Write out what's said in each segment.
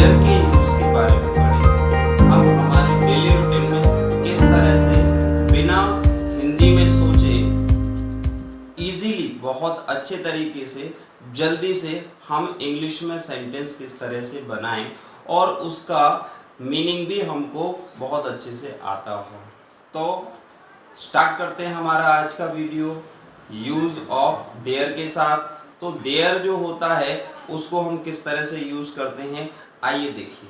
There के use के बारे में पढ़ेंगे। हम हमारे डेली रूटीन में किस तरह से बिना हिंदी में सोचे इजीली बहुत अच्छे तरीके से जल्दी से हम इंग्लिश में सेंटेंस किस तरह से बनाएं और उसका मीनिंग भी हमको बहुत अच्छे से आता हो। तो स्टार्ट करते हैं हमारा आज का वीडियो यूज ऑफ देयर के साथ। तो देयर जो होता है उसको हम किस तरह से यूज करते हैं, आइए देखिए।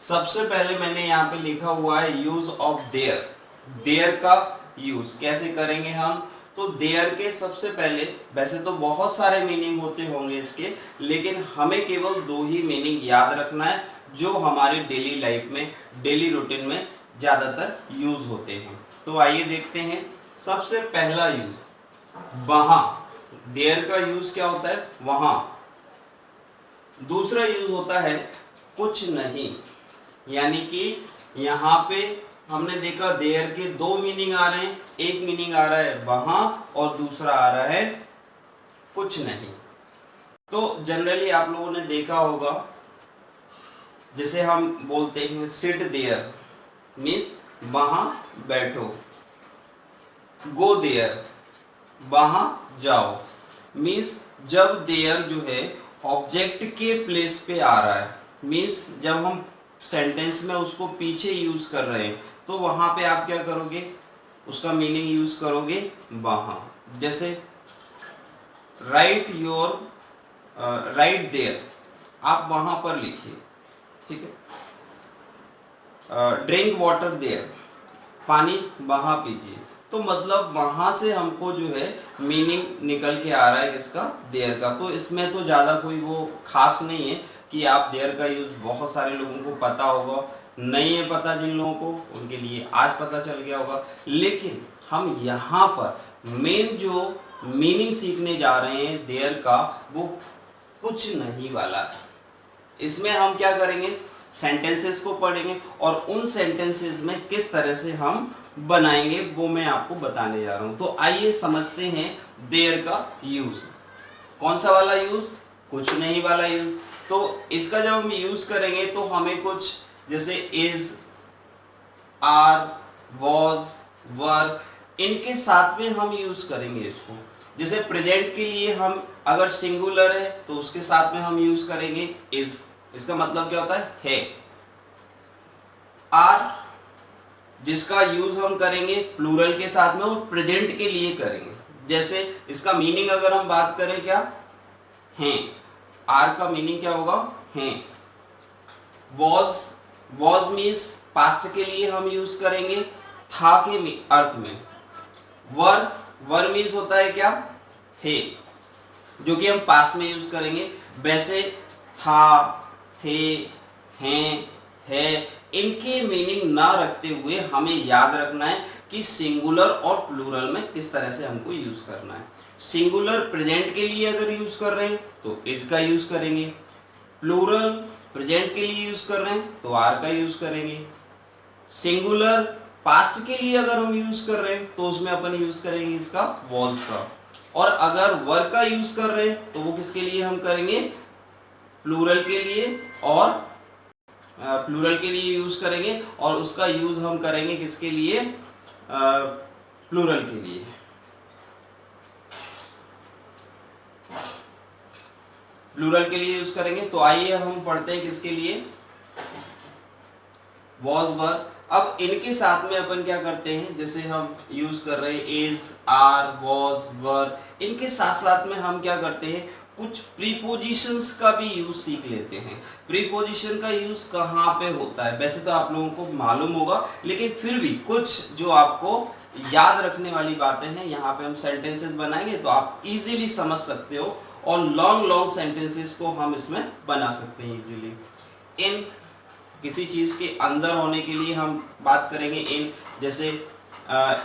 सबसे पहले मैंने यहाँ पे लिखा हुआ है यूज ऑफ देयर। देयर का यूज कैसे करेंगे हम, तो देयर के सबसे पहले, वैसे तो बहुत सारे मीनिंग होते होंगे इसके, लेकिन हमें केवल दो ही मीनिंग याद रखना है जो हमारे डेली लाइफ में, डेली रूटीन में ज्यादातर यूज होते हैं। तो आइए देखते हैं। सबसे पहला यूज वहां। देयर का यूज क्या होता है, वहां। दूसरा यूज होता है कुछ नहीं, यानी कि यहां पे हमने देखा देयर के दो मीनिंग आ रहे हैं, एक मीनिंग आ रहा है वहां और दूसरा आ रहा है कुछ नहीं। तो जनरली आप लोगों ने देखा होगा, जैसे हम बोलते हैं सिट देयर मीन्स वहां बैठो, गो देयर वहां जाओ, मीन्स जब देयर जो है ऑब्जेक्ट के प्लेस पे आ रहा है, मीन्स जब हम सेंटेंस में उसको पीछे यूज कर रहे हैं तो वहां पे आप क्या करोगे, उसका मीनिंग यूज करोगे वहां। जैसे राइट योर, राइट देयर, आप वहां पर लिखिए, ठीक है। ड्रिंक वाटर देयर, पानी वहां पीजिए। तो मतलब वहां से हमको जो है मीनिंग निकल के आ रहा है किसका, देयर का। तो इसमें तो ज्यादा कोई वो खास नहीं है कि आप देयर का यूज बहुत सारे लोगों को पता होगा, नहीं है पता जिन लोगों को उनके लिए आज पता चल गया होगा। लेकिन हम यहाँ पर मेन जो मीनिंग सीखने जा रहे हैं देयर का, वो कुछ नहीं वाला है। इसमें हम क्या करेंगे, सेंटेंसेस को पढ़ेंगे और उन सेंटेंसेस में किस तरह से हम बनाएंगे वो मैं आपको बताने जा रहा हूं। तो आइए समझते हैं देयर का यूज। कौन सा वाला यूज, कुछ नहीं वाला यूज। तो इसका जब हम यूज करेंगे तो हमें कुछ जैसे इज, आर, वॉज, वर, इनके साथ में हम यूज करेंगे इसको। जैसे प्रेजेंट के लिए हम अगर सिंगुलर है तो उसके साथ में हम यूज करेंगे इज, इसका मतलब क्या होता है। आर जिसका यूज हम करेंगे प्लूरल के साथ में और प्रेजेंट के लिए करेंगे। जैसे इसका मीनिंग अगर हम बात करें क्या हैं, आर का मीनिंग क्या होगा, हैं। वॉज, वॉज मीन्स पास्ट के लिए हम यूज करेंगे था के अर्थ में। वर, वर मीन्स होता है क्या, थे, जो कि हम पास्ट में यूज करेंगे। वैसे था, थे, हैं, है, इनके मीनिंग ना रखते हुए हमें याद रखना है कि सिंगुलर और प्लूरल में किस तरह से हमको यूज करना है। सिंगुलर प्रेजेंट के लिए अगर यूज कर रहे हैं तो इज का यूज करेंगे, प्लूरल प्रेजेंट के लिए यूज कर रहे हैं तो आर का यूज करेंगे। सिंगुलर पास्ट के लिए अगर हम यूज कर रहे हैं तो उसमें अपन यूज करेंगे इसका वॉज का। और अगर वर का यूज कर रहे हैं तो वो किसके लिए हम करेंगे, प्लूरल के लिए, और प्लूरल के लिए यूज करेंगे और उसका यूज हम करेंगे किसके लिए, प्लूरल के लिए। प्लूरल के लिए यूज करेंगे। तो आइए हम पढ़ते हैं किसके लिए, वॉज, वर। अब इनके साथ में अपन क्या करते हैं, जैसे हम यूज कर रहे हैं इज, आर, वॉज, वर, इनके साथ साथ में हम क्या करते हैं, कुछ प्रीपोजिशंस का भी यूज सीख लेते हैं। प्रीपोजिशन का यूज कहाँ पे होता है, वैसे तो आप लोगों को मालूम होगा, लेकिन फिर भी कुछ जो आपको याद रखने वाली बातें हैं, यहाँ पे हम सेंटेंसेस बनाएंगे तो आप इजीली समझ सकते हो और लॉन्ग लॉन्ग सेंटेंसेस को हम इसमें बना सकते हैं इजीली। इन किसी चीज के अंदर होने के लिए हम बात करेंगे इन, जैसे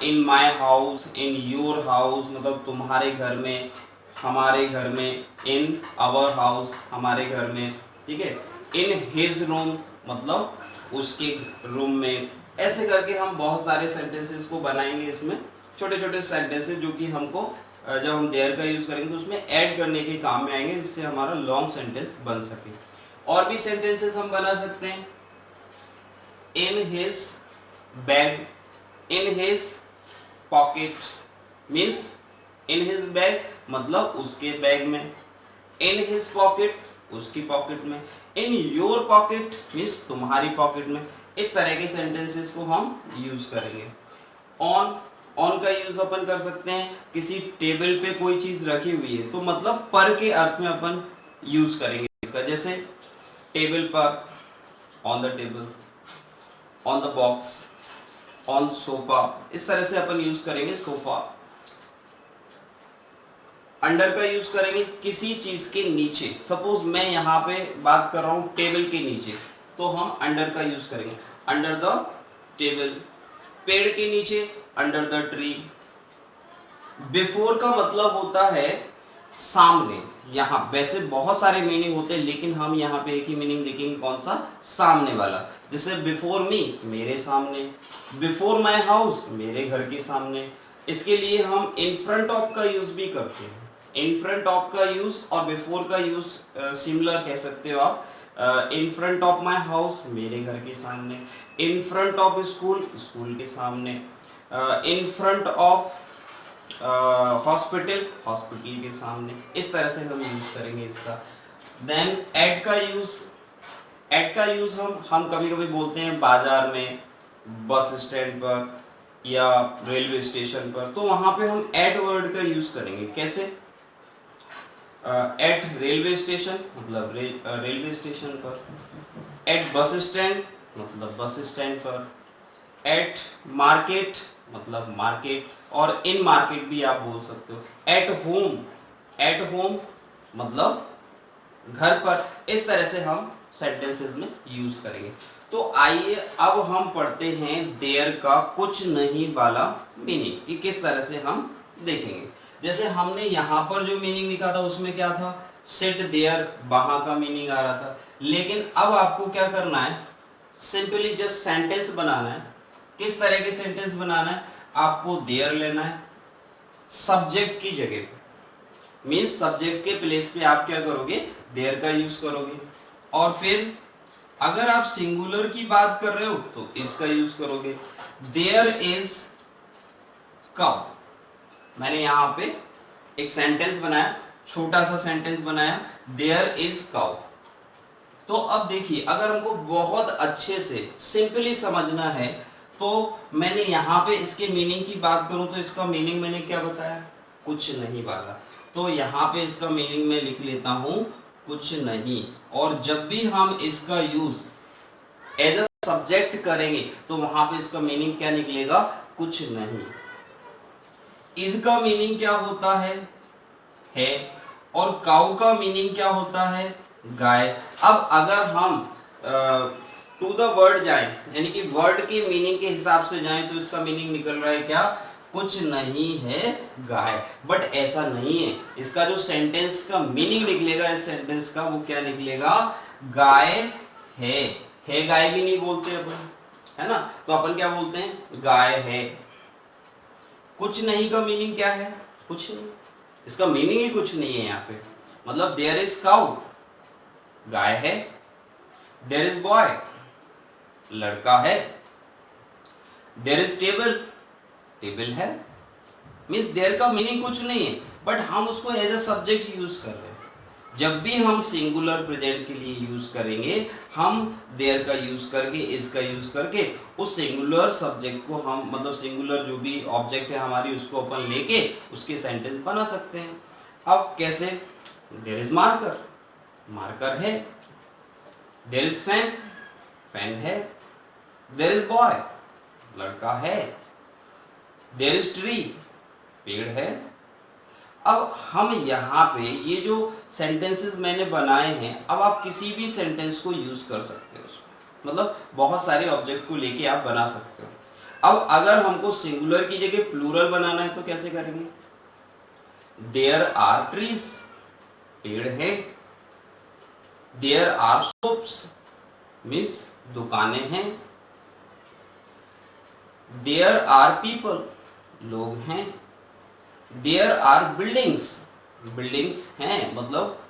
in my house, in your house, मतलब तुम्हारे घर में, हमारे घर में, इन आवर हाउस, हमारे घर में, ठीक है। इन हिज रूम, मतलब उसके रूम में। ऐसे करके हम बहुत सारे सेंटेंसेस को बनाएंगे इसमें, छोटे छोटे सेंटेंसेस जो कि हमको जब हम देयर का यूज करेंगे तो उसमें ऐड करने के काम में आएंगे, जिससे हमारा लॉन्ग सेंटेंस बन सके। और भी सेंटेंसेस हम बना सकते हैं। In his bag, in his pocket, means in his bag मतलब उसके बैग में, इन हिज पॉकेट उसकी पॉकेट में, इन योर पॉकेट मीन्स तुम्हारी पॉकेट में। इस तरह के सेंटेंसेस को हम यूज करेंगे। ऑन, ऑन का यूज अपन कर सकते हैं किसी टेबल पे कोई चीज रखी हुई है तो मतलब पर के अर्थ में अपन यूज करेंगे इसका। जैसे टेबल पर, on the table, on the box, on sofa, इस तरह से अपन यूज करेंगे सोफा। अंडर का यूज करेंगे किसी चीज के नीचे। सपोज मैं यहाँ पे बात कर रहा हूँ टेबल के नीचे, तो हम अंडर का यूज करेंगे, अंडर द टेबल। पेड़ के नीचे, अंडर द ट्री। बिफोर का मतलब होता है सामने। यहाँ वैसे बहुत सारे मीनिंग होते हैं लेकिन हम यहाँ पे एक ही मीनिंग देखेंगे, कौन सा, सामने वाला। जैसे बिफोर मी, मेरे सामने, बिफोर माई हाउस, मेरे घर के सामने। इसके लिए हम इन फ्रंट ऑफ का यूज भी करते हैं। इन फ्रंट ऑफ का यूज और बिफोर का यूज सिमिलर कह सकते हो आप। इन फ्रंट ऑफ माई हाउस, मेरे घर के सामने। इन फ्रंट ऑफ स्कूल, स्कूल के सामने। इन फ्रंट ऑफ हॉस्पिटल, हॉस्पिटल के सामने। इस तरह से हम यूज करेंगे इसका। देन एट का यूज, एट का यूज हम कभी कभी बोलते हैं बाजार में, बस स्टैंड पर या रेलवे स्टेशन पर, तो वहां पे हम एट वर्ड का यूज करेंगे। कैसे, एट रेलवे स्टेशन मतलब रेलवे स्टेशन पर, एट बस स्टैंड मतलब बस स्टैंड पर, एट मार्केट मतलब मार्केट, और इन मार्केट भी आप बोल सकते हो। एट होम, एट होम मतलब घर पर। इस तरह से हम सेंटेंसेस में यूज करेंगे। तो आइए अब हम पढ़ते हैं देयर का कुछ नहीं वाला मीनिंग, कि किस तरह से हम देखेंगे। जैसे हमने यहाँ पर जो मीनिंग लिखा था उसमें क्या था, सिट देयर, वहां का मीनिंग आ रहा था। लेकिन अब आपको क्या करना है, सिंपली जस्ट सेंटेंस बनाना है। किस तरह के सेंटेंस बनाना है, आपको देयर लेना है सब्जेक्ट की जगह, मीन्स सब्जेक्ट के प्लेस पे आप क्या करोगे, देयर का यूज करोगे। और फिर अगर आप सिंगुलर की बात कर रहे हो तो इसका यूज करोगे। देयर इज काउ, मैंने यहाँ पे एक सेंटेंस बनाया, छोटा सा सेंटेंस बनाया, देयर इज काउ। तो अब देखिए, अगर हमको बहुत अच्छे से सिंपली समझना है तो मैंने यहाँ पे इसके मीनिंग की बात करूं तो इसका मीनिंग मैंने क्या बताया, कुछ नहीं वाला। तो यहाँ पे इसका मीनिंग मैं लिख लेता हूं कुछ नहीं। और जब भी हम इसका यूज एज अ सब्जेक्ट करेंगे तो वहां पे इसका मीनिंग क्या निकलेगा, कुछ नहीं। इसका मीनिंग क्या होता है और काउ का मीनिंग क्या होता है, गाय। अब अगर हम टू द वर्ड जाएं, यानी कि वर्ड के मीनिंग के हिसाब से जाएं, तो इसका मीनिंग निकल रहा है क्या, कुछ नहीं है गाय। बट ऐसा नहीं है, इसका जो सेंटेंस का मीनिंग निकलेगा इस सेंटेंस का, वो क्या निकलेगा, गाय है गाय भी नहीं बोलते अपन, है ना। तो अपन क्या बोलते हैं, गाय है। कुछ नहीं का मीनिंग क्या है, कुछ नहीं, इसका मीनिंग ही कुछ नहीं है यहाँ पे। मतलब देयर इज काउ, गाय है। देयर इज बॉय, लड़का है। देयर इज टेबल, टेबल है। मीन्स देयर का मीनिंग कुछ नहीं है, बट हम उसको एज अ सब्जेक्ट यूज कर रहे हैं। जब भी हम सिंगुलर प्रेजेंट के लिए यूज करेंगे, हम देयर का यूज करके, इसका यूज करके उस सिंगुलर सब्जेक्ट को हम, मतलब सिंगुलर जो भी ऑब्जेक्ट है हमारी, उसको अपन लेके उसके सेंटेंस बना सकते हैं। अब कैसे, देयर इज मार्कर, मार्कर है। देयर इज फैन, फैन है। देयर इज बॉय, लड़का है। देयर इज ट्री, पेड़ है। अब हम यहाँ पे ये जो सेंटेंसेस मैंने बनाए हैं, अब आप किसी भी सेंटेंस को यूज कर सकते हो उसमें, मतलब बहुत सारे ऑब्जेक्ट को लेके आप बना सकते हो। अब अगर हमको सिंगुलर की जगह प्लूरल बनाना है तो कैसे करेंगे, देयर आर ट्रीज, पेड़ है। देयर आर शॉप्स, मीन्स दुकानें हैं। देयर आर पीपल, लोग हैं। देयर आर बिल्डिंग्स, बिल्डिंग्स हैं, मतलब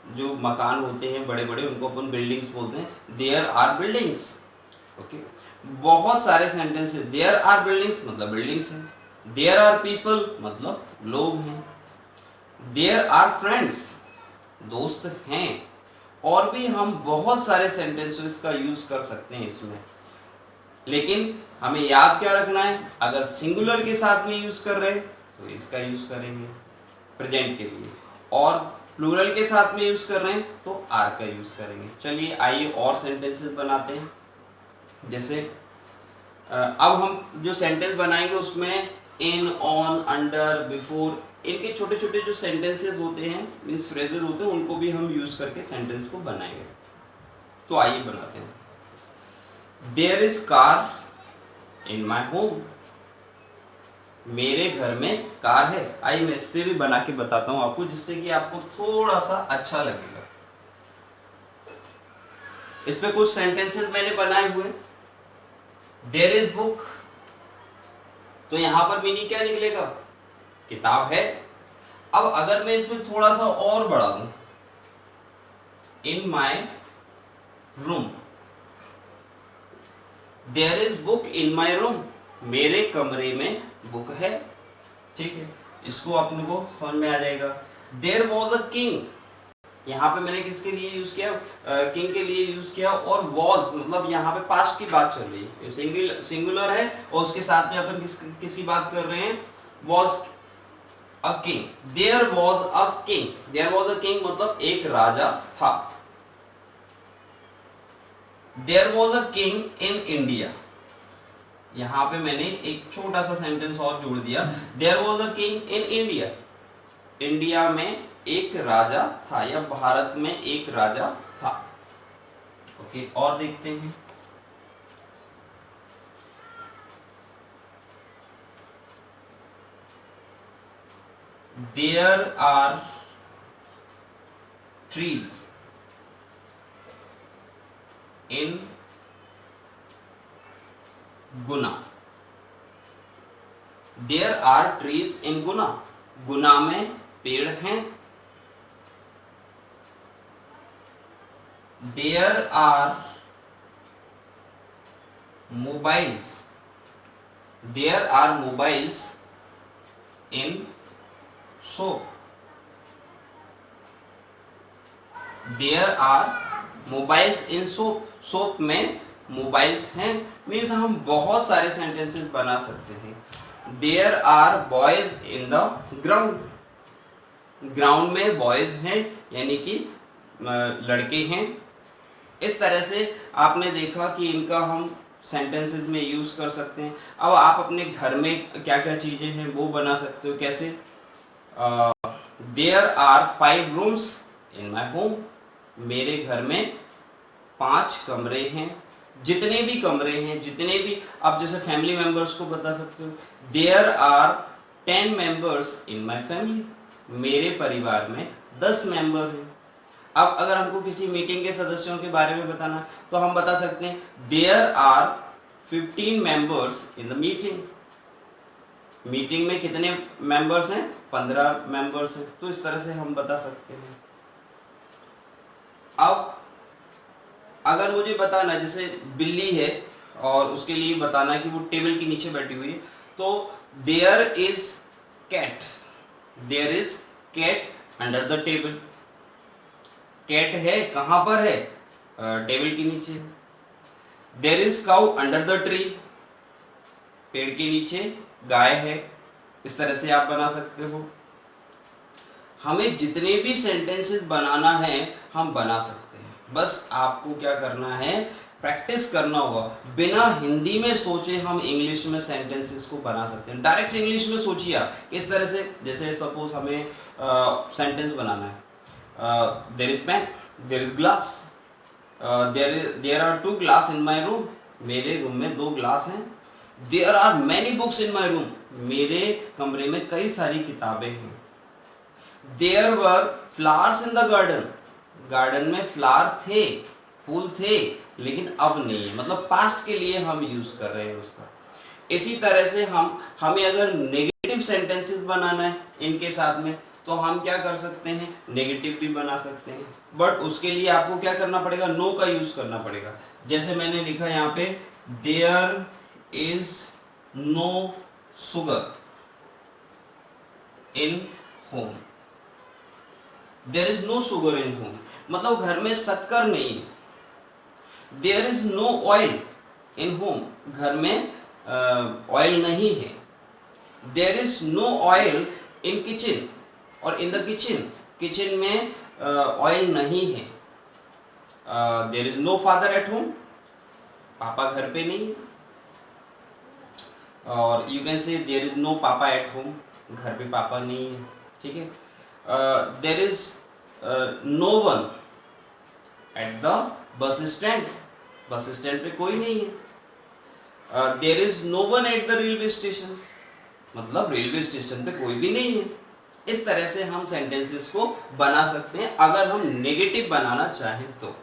जो मकान होते हैं बड़े बड़े उनको अपन बिल्डिंग्स बोलते हैं, देयर आर बिल्डिंग्स। ओके, बहुत सारे सेंटेंसेस, देयर आर बिल्डिंग्स मतलब बिल्डिंग्स हैं, देयर आर पीपल मतलब लोग हैं, देयर आर फ्रेंड्स दोस्त हैं, और भी हम बहुत सारे सेंटेंसेस का यूज कर सकते हैं इसमें। लेकिन हमें याद क्या रखना है, अगर सिंगुलर के साथ में यूज कर रहे हैं तो इसका यूज करेंगे प्रेजेंट के लिए, और प्लूरल के साथ में यूज कर रहे हैं तो आर का यूज करेंगे। चलिए आइए और सेंटेंसेस बनाते हैं। जैसे अब हम जो सेंटेंस बनाएंगे उसमें इन, ऑन, अंडर, बिफोर, इनके छोटे छोटे जो सेंटेंसेस होते हैं, मीन्स फ्रेजेस होते हैं, उनको भी हम यूज करके सेंटेंस को बनाएंगे। तो आइए बनाते हैं। There is car in my home, मेरे घर में कार है। आइए मैं इस पे भी बना के बताता हूं आपको, जिससे कि आपको थोड़ा सा अच्छा लगेगा। इस पे कुछ सेंटेंसेस मैंने बनाए हुए। देयर इज बुक, तो यहां पर मीनिंग क्या निकलेगा, किताब है। अब अगर मैं इसमें थोड़ा सा और बढ़ा दूं, in my room, there is book in my room, मेरे कमरे में बुक है। ठीक है, इसको अपने को समझ में आ जाएगा। देयर वॉज अ किंग, यहाँ पे मैंने किसके लिए यूज किया, किंग के लिए यूज किया, और वॉज मतलब यहाँ पे पास्ट की बात चल रही है, सिंगुलर है और उसके साथ में अपन किसकी बात कर रहे हैं, was a king. There was a king, there was a king मतलब एक राजा था। There was a king in India, यहां पे मैंने एक छोटा सा सेंटेंस और जोड़ दिया, there was a king in India, India में एक राजा था या भारत में एक राजा था। ओके, और देखते हैं। There are trees in Guna, there are trees in Guna, Guna में पेड़ हैं। There are mobiles, there are mobiles in soap, there are mobiles in soap, soap में मोबाइल्स हैं। मीन्स हम बहुत सारे सेंटेंसेस बना सकते हैं। There are boys in the ground, ground में बॉयज हैं यानी कि लड़के हैं। इस तरह से आपने देखा कि इनका हम सेंटेंसेस में यूज कर सकते हैं। अब आप अपने घर में क्या क्या चीजें हैं वो बना सकते हो। कैसे, there are 5 rooms in my home, मेरे घर में 5 कमरे हैं। जितने भी कमरे हैं, जितने भी, आप जैसे फैमिली मेंबर्स को बता सकते हो, there are 10 members in my family, मेरे परिवार में 10 मेंबर हैं। अब अगर हमको किसी मीटिंग के सदस्यों के बारे में बताना तो हम बता सकते हैं there are 15 members in the meeting, meeting में कितने मेंबर्स हैं, 15 मेंबर्स हैं। तो इस तरह से हम बता सकते हैं। अब अगर मुझे बताना, जैसे बिल्ली है और उसके लिए बताना कि वो टेबल के नीचे बैठी हुई है, तो there is cat, there is cat under the table, cat है कहां पर है, टेबल के नीचे। There is cow under the tree, पेड़ के नीचे गाय है। इस तरह से आप बना सकते हो। हमें जितने भी सेंटेंसेस बनाना है हम बना सकते हैं, बस आपको क्या करना है, प्रैक्टिस करना होगा। बिना हिंदी में सोचे हम इंग्लिश में सेंटेंसेस को बना सकते हैं। डायरेक्ट इंग्लिश में सोचिए आप इस तरह से, जैसे सपोज हमें सेंटेंस बनाना है, there is pen, there is glass, there are 2 glass in my room, मेरे रूम में 2 ग्लास हैं। There are many books in my room, मेरे कमरे में कई सारी किताबें हैं। There were flowers in the garden, garden में फ्लावर थे, फूल थे, लेकिन अब नहीं है, मतलब पास्ट के लिए हम यूज कर रहे हैं उसका। इसी तरह से हमें अगर नेगेटिव सेंटेंसेस बनाना है इनके साथ में, तो हम क्या कर सकते हैं, नेगेटिव भी बना सकते हैं, बट उसके लिए आपको क्या करना पड़ेगा, नो का यूज करना पड़ेगा। जैसे मैंने लिखा यहाँ पे there is no sugar in home, there is no sugar in home, मतलब घर में शक्कर नहीं है। There is no oil in home, घर में ऑयल नहीं है। There is no oil in kitchen, और इन द किचन, किचन में ऑयल नहीं है। There is no father at home, पापा घर पे नहीं है। और you can say there is no papa at home, घर पे पापा नहीं है, ठीक है। There is no one at the bus stand, bus stand पे कोई नहीं है। There is no one at the railway station, मतलब रेलवे स्टेशन पे कोई भी नहीं है। इस तरह से हम सेंटेंसेस को बना सकते हैं अगर हम नेगेटिव बनाना चाहें तो।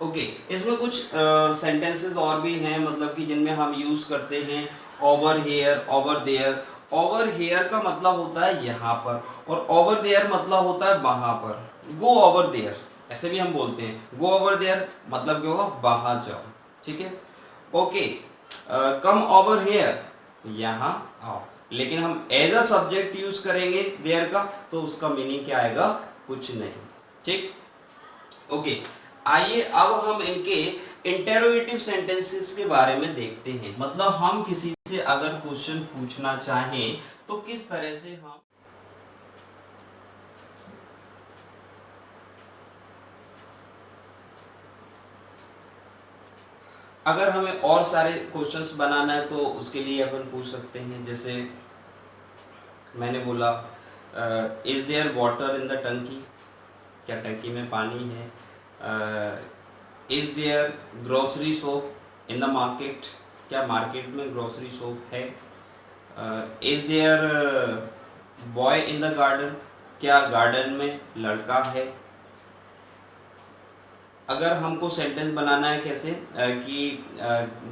ओके, इसमें कुछ सेंटेंसेस और भी हैं, मतलब कि जिनमें हम यूज करते हैं over here, over there. Over here का मतलब होता है यहाँ पर, और ओवर देयर मतलब होता है वहां पर। गो ओवर देयर ऐसे भी हम बोलते हैं, गो ओवर देयर मतलब क्या होगा, वहां जाओ, ठीक है। ओके, कम ओवर हेयर, यहाँ आओ, लेकिन हम एज अ सब्जेक्ट यूज करेंगे देयर का, तो उसका मीनिंग क्या आएगा, कुछ नहीं, ठीक। ओके, आइए अब हम इनके इंटेरोगेटिव सेंटेंसेस के बारे में देखते हैं। मतलब हम किसी से अगर क्वेश्चन पूछना चाहें तो किस तरह से हम, अगर हमें और सारे क्वेश्चंस बनाना है तो उसके लिए अपन पूछ सकते हैं। जैसे मैंने बोला is there water in the tanki, क्या टंकी में पानी है। Is there grocery shop in the market, क्या मार्केट में ग्रोसरी शॉप है। Is there boy in the garden, क्या गार्डन में लड़का है। अगर हमको सेंटेंस बनाना है कैसे कि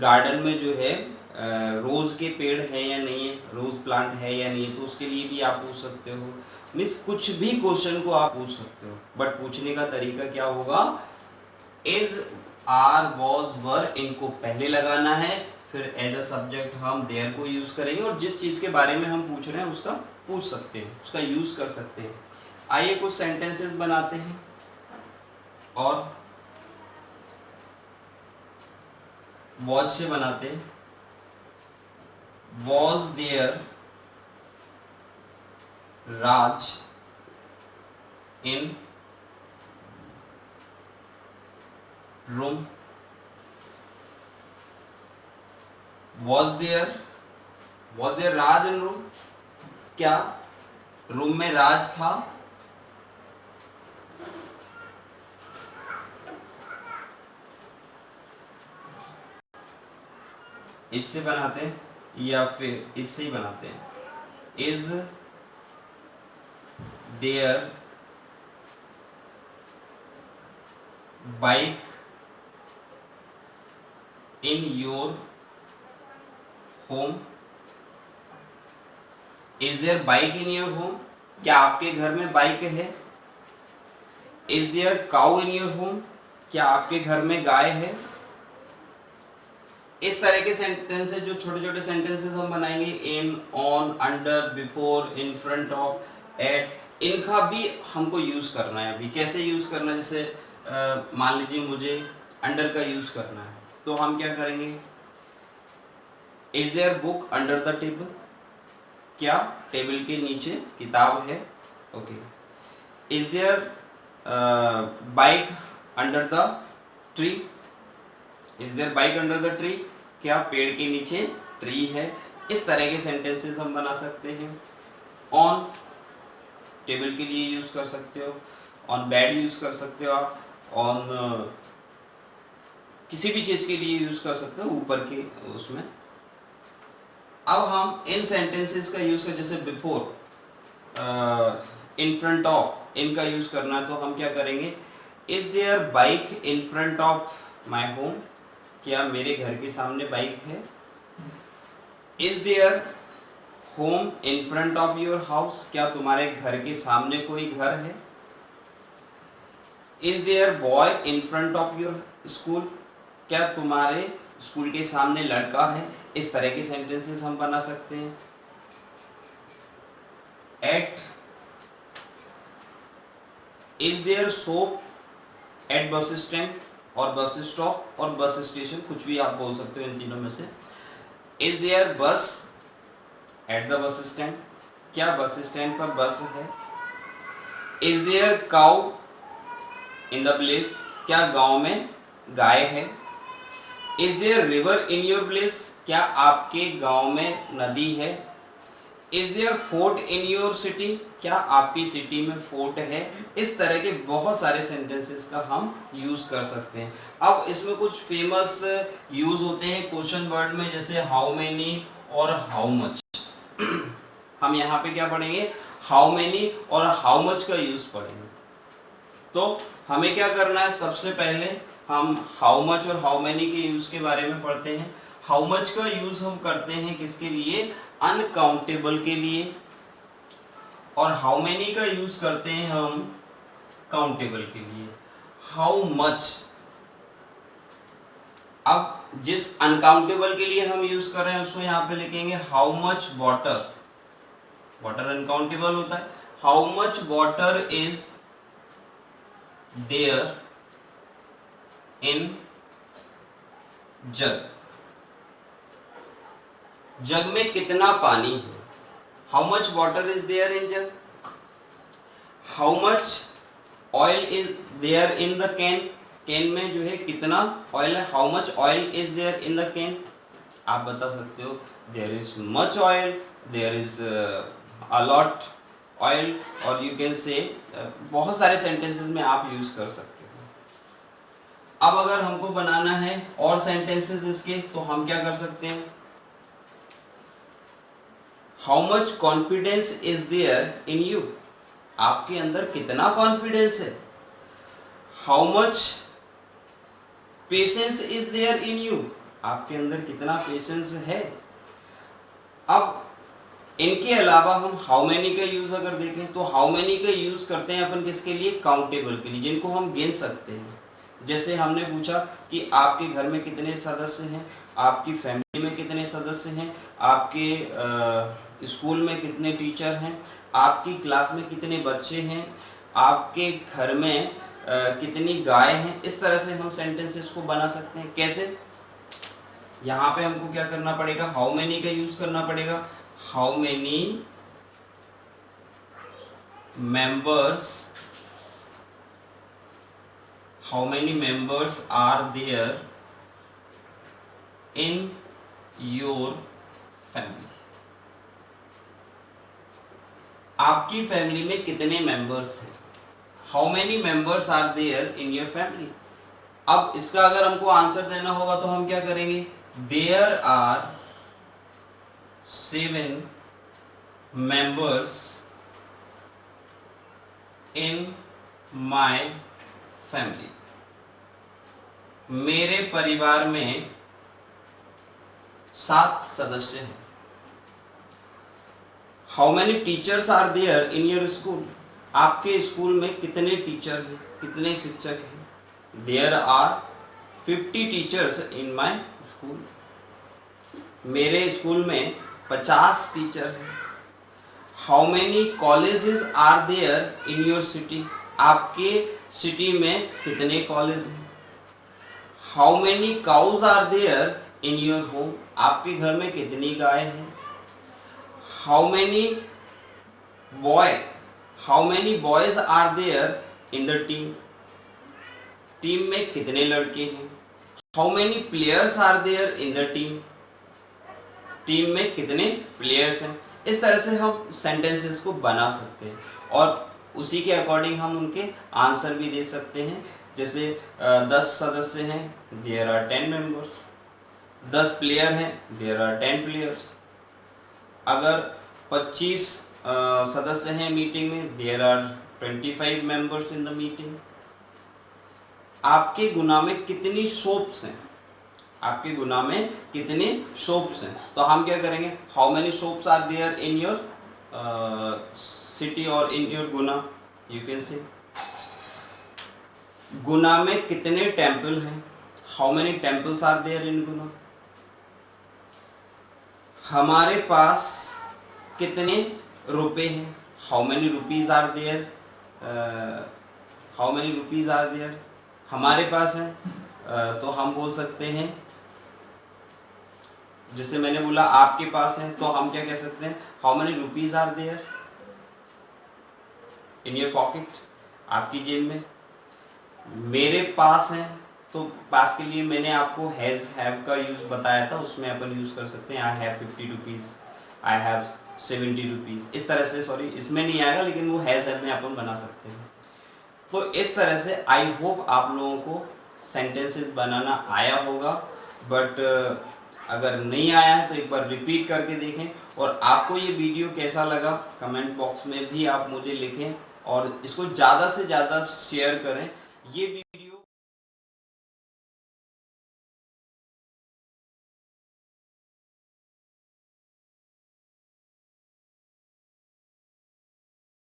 गार्डन में जो है रोज के पेड़ है या नहीं है, रोज प्लांट है या नहीं है, तो उसके लिए भी आप पूछ सकते हो। मीन्स कुछ भी क्वेश्चन को आप पूछ सकते हो, बट पूछने का तरीका क्या होगा, इज, आर, वॉज, वर, इनको पहले लगाना है, फिर एज अ सब्जेक्ट हम देयर को यूज करेंगे, और जिस चीज के बारे में हम पूछ रहे हैं उसका पूछ सकते हैं, उसका यूज कर सकते हैं। आइए कुछ सेंटेंसेस बनाते हैं। और वॉज से बनाते हैं। Was there Raj in room, was there Raj in room, क्या रूम में राज था। इससे बनाते हैं या फिर इससे ही बनाते हैं, is there bike in your home, is there bike in your home, क्या आपके घर में बाइक है। Is there cow in your home, क्या आपके घर में गाय है। इस तरह के सेंटेंसेस, जो छोटे छोटे सेंटेंसेस हम बनाएंगे, in, on, under, before, in front of, at, इनका भी हमको यूज करना है। अभी कैसे यूज करना है, जैसे मान लीजिए मुझे अंडर का यूज करना है, तो हम क्या करेंगे, is there book under the table, क्या टेबल के नीचे किताब है। Okay, is there bike under the tree, is there bike under the tree, क्या पेड़ के नीचे ट्री है। इस तरह के सेंटेंसेस हम बना सकते हैं। ऑन टेबल के लिए यूज कर सकते हो, ऑन बेड यूज कर सकते हो आप, ऑन किसी भी चीज के लिए यूज कर सकते हो ऊपर के उसमें। अब हम इन सेंटेंसेस का यूज कर, जैसे बिफोर, इन फ्रंट ऑफ, इनका यूज करना है, तो हम क्या करेंगे, is there bike in front of my home, क्या मेरे घर के सामने बाइक है। Is there home in front of your house, क्या तुम्हारे घर के सामने कोई घर है? Is there boy in front of your school, क्या तुम्हारे स्कूल के सामने लड़का है? इस तरह के सेंटेंसेस हम बना सकते हैं। At, is there shop at bus stand और बस स्टॉप और बस स्टेशन, कुछ भी आप बोल सकते हो इन तीनों में से। Is there bus at the bus stand, क्या बस स्टैंड पर बस है? Is there cow in the village, क्या गांव में गाय है? Is there river in your village, क्या आपके गांव में नदी है? Is there fort in your city, क्या आपकी सिटी में फोर्ट है? इस तरह के बहुत सारे सेंटेंसेस का हम यूज कर सकते हैं। अब इसमें कुछ फेमस यूज होते हैं क्वेश्चन वर्ड में, जैसे हाउ मेनी और हाउ मच। हम यहाँ पे क्या पढ़ेंगे? हाउ मेनी और हाउ मच का यूज पढ़ेंगे। तो हमें क्या करना है, सबसे पहले हम हाउ मच और हाउ मेनी के यूज के बारे में पढ़ते हैं। हाउ मच का यूज हम करते हैं किसके लिए? अनकाउंटेबल के लिए। और हाउ मेनी का यूज करते हैं हम काउंटेबल के लिए। हाउ मच, अब जिस अनकाउंटेबल के लिए हम यूज कर रहे हैं उसको यहाँ पे लिखेंगे how much water, water uncountable होता है। How much water is there in jug, jug में कितना पानी है? How much water is there in jug. How much oil is there in the can, can में जो है कितना ऑयल है? How much oil is there in the can, आप बता सकते हो there is much oil, there is a lot oil, और यू कैन से बहुत सारे सेंटेंसेस में आप यूज कर सकते हो। अब अगर हमको बनाना है और सेंटेंसेस इसके, तो हम क्या कर सकते हैं? How much confidence is there in you, आपके अंदर कितना कॉन्फिडेंस है? How much patience is there in you, आपके अंदर कितना पेशेंस है? अब इनके अलावा हम हाउ मेनी का यूज अगर देखें तो हाउ मेनी का यूज करते हैं अपन किसके लिए? काउंटेबल के लिए, जिनको हम गिन सकते हैं। जैसे हमने पूछा कि आपके घर में कितने सदस्य हैं, आपकी फैमिली में कितने सदस्य हैं, आपके स्कूल में कितने टीचर हैं, आपकी क्लास में कितने बच्चे हैं, आपके घर में कितनी गाय हैं। इस तरह से हम सेंटेंसेस को बना सकते हैं। कैसे? यहाँ पे हमको क्या करना पड़ेगा? हाउ मेनी का यूज करना पड़ेगा। How many members, how many members are there in your family, आपकी फैमिली में कितने मेंबर्स हैं? How many members are there in your family. अब इसका अगर हमको आंसर देना होगा तो हम क्या करेंगे? There are 7 members in my family, मेरे परिवार में 7 सदस्य हैं। How many teachers are there in your school, आपके स्कूल में कितने टीचर हैं, कितने शिक्षक हैं? There are 50 teachers in my school, मेरे स्कूल में 50 टीचर हैं। How many colleges are there in your city, आपके सिटी में कितने कॉलेज हैं? How many cows are there in your home, आपके घर में कितनी गाय हैं? How many boys are there in the team, team में कितने लड़के हैं? How many players are there in the team, team में कितने प्लेयर्स हैं? इस तरह से हम सेंटेंसेस को बना सकते हैं और उसी के अकॉर्डिंग हम उनके आंसर भी दे सकते हैं। जैसे 10 सदस्य हैं, देयर आर 10 मेंबर्स। 10 प्लेयर हैं, देयर आर 10 प्लेयर्स। अगर 25 सदस्य हैं मीटिंग में, there are 25 members in the meeting. आपके गुना में कितनी शॉप्स हैं, आपके गुना में कितने सोप्स हैं। तो हम क्या करेंगे, how many soaps are there in your city और in your Guna, you can say Guna में कितने टेम्पल हैं, how many temples are there in Guna. हमारे पास कितने रुपए हैं, how many rupees are there, how many rupees are there हमारे पास है। तो हम बोल सकते हैं, जैसे मैंने बोला आपके पास है, तो हम क्या कह सकते हैं, how many rupees are there in your pocket, आपकी जेब में। मेरे पास है, तो पास के लिए मैंने आपको हैज हैव का यूज बताया था, उसमें अपन यूज कर सकते हैं I have 50 rupees, I have 70 rupees, इस तरह से, सॉरी इसमें नहीं आएगा लेकिन वो हैज हैव में अपन बना सकते हैं। तो इस तरह से आई होप आप लोगों को सेंटेंसेस बनाना आया होगा, बट अगर नहीं आया है तो एक बार रिपीट करके देखें। और आपको ये वीडियो कैसा लगा कमेंट बॉक्स में भी आप मुझे लिखें, और इसको ज़्यादा से ज़्यादा शेयर करें। ये वीडियो